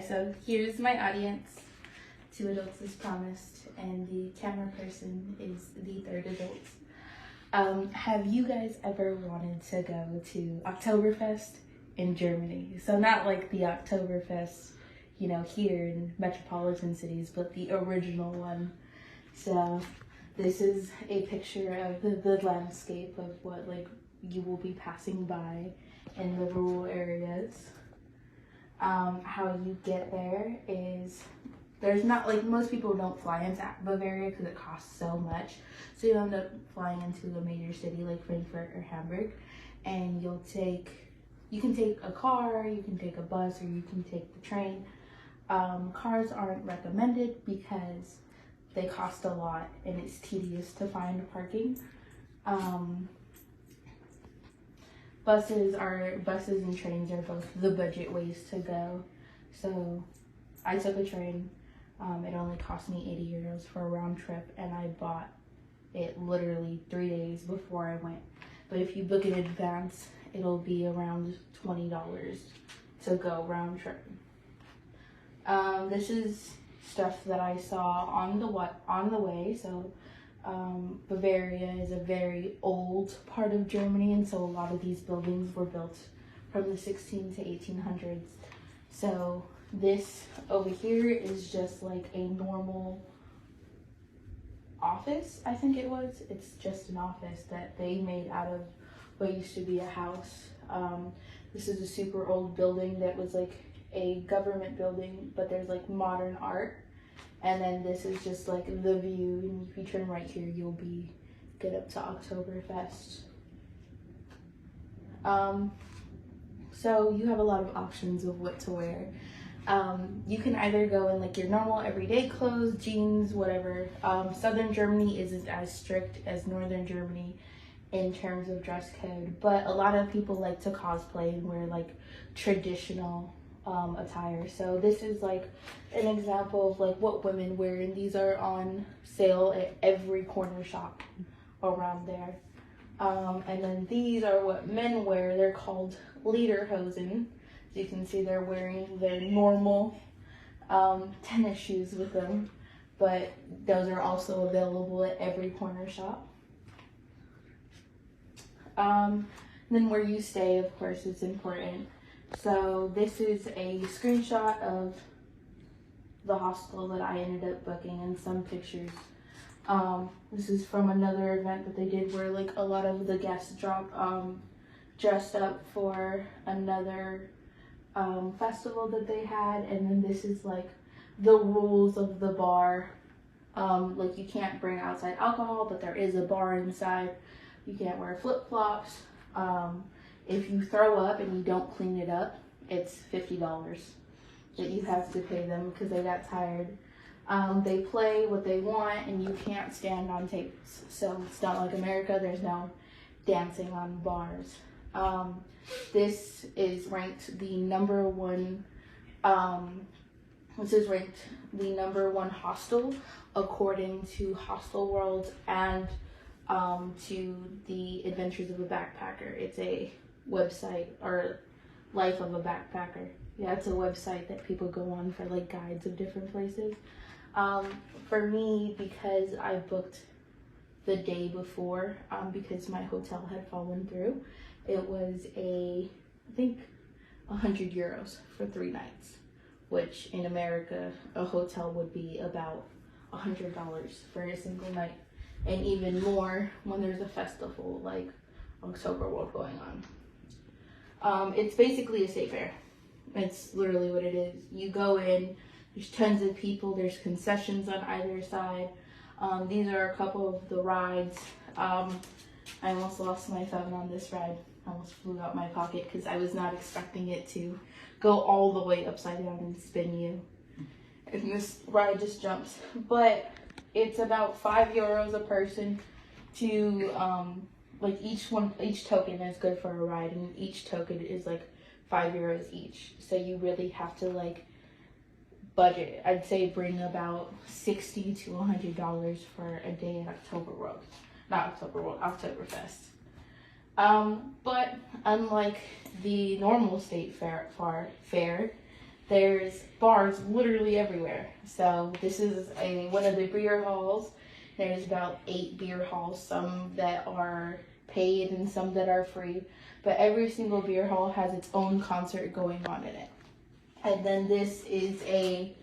So here's my audience. 2 adults is promised, and the camera person is the 3rd adult. Have you guys ever wanted to go to Oktoberfest in Germany? So not like the Oktoberfest, here in metropolitan cities, but the original one. So this is a picture of the landscape of what you will be passing by in the rural areas. How you get there is there's not most people don't fly into Bavaria because it costs so much, so you end up flying into a major city like Frankfurt or Hamburg, and you can take a car, you can take a bus, or you can take the train. Cars aren't recommended because they cost a lot and it's tedious to find parking. Buses and trains are both the budget ways to go. So I took a train. It only cost me 80 euros for a round trip, and I bought it literally 3 days before I went. But if you book in advance, it'll be around $20 to go round trip. This is stuff that I saw on the way. So Bavaria is a very old part of Germany, and so a lot of these buildings were built from the 16 to 1800s. So this over here is just like a normal office, I think it was. It's just an office that they made out of what used to be a house. This is a super old building that was like a government building, but there's modern art. And then this is just the view, and if you turn right here, you'll get up to Oktoberfest. So you have a lot of options of what to wear. You can either go in your normal everyday clothes, jeans, whatever. Southern Germany isn't as strict as Northern Germany in terms of dress code, but a lot of people like to cosplay and wear traditional attire. So this is an example of what women wear, and these are on sale at every corner shop around there. And then these are what men wear. They're called lederhosen. As you can see, they're wearing their normal tennis shoes with them, but those are also available at every corner shop. Then where you stay, of course, is important. So this is a screenshot of the hostel that I ended up booking and some pictures. This is from another event that they did where a lot of the guests dressed up for another festival that they had. And then this is the rules of the bar. You can't bring outside alcohol, but there is a bar inside. You can't wear flip-flops. If you throw up and you don't clean it up, it's $50 that you have to pay them because they got tired. They play what they want, and you can't stand on tables. So it's not like America. There's no dancing on bars. This is ranked the number one. This is ranked the number one hostel according to Hostel World and to the Adventures of a Backpacker. It's a website, or Life of a Backpacker. Yeah, it's a website that people go on for guides of different places. For me, because I booked the day before, because my hotel had fallen through, it was I think 100 euros for 3 nights, which in America, a hotel would be about $100 for a single night. And even more when there's a festival like Oktoberfest going on. It's basically a state fair. It's literally what it is. You go in, there's tons of people, there's concessions on either side. These are a couple of the rides. I almost lost my phone on this ride. I almost flew out my pocket because I was not expecting it to go all the way upside down and spin you. And this ride just jumps. But it's about 5 euros a person to, each token is good for a ride, and each token is 5 euros each. So you really have to budget. I'd say bring about $60 to $100 for a day at Oktoberfest. But unlike the normal state fair, there's bars literally everywhere. So this is one of the beer halls. There's about 8 beer halls, some that are paid and some that are free. But every single beer hall has its own concert going on in it. And then this is a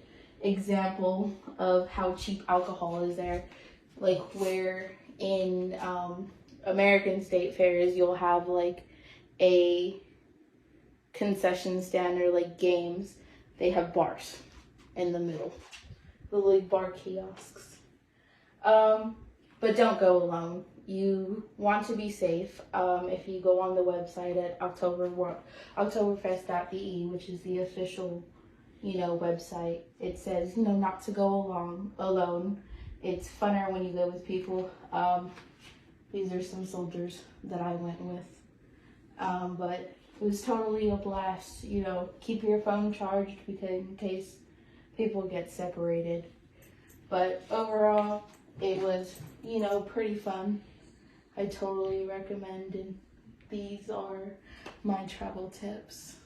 example of how cheap alcohol is there. Like where in American state fairs you'll have like a concession stand or like games. They have bars in the middle, the like bar kiosks. But don't go alone. You want to be safe. If you go on the website at Oktoberfest.de, which is the official, website, it says, not to go alone. It's funner when you go with people. These are some soldiers that I went with. But it was totally a blast. Keep your phone charged because in case people get separated. But overall, it was, pretty fun. I totally recommend, and these are my travel tips.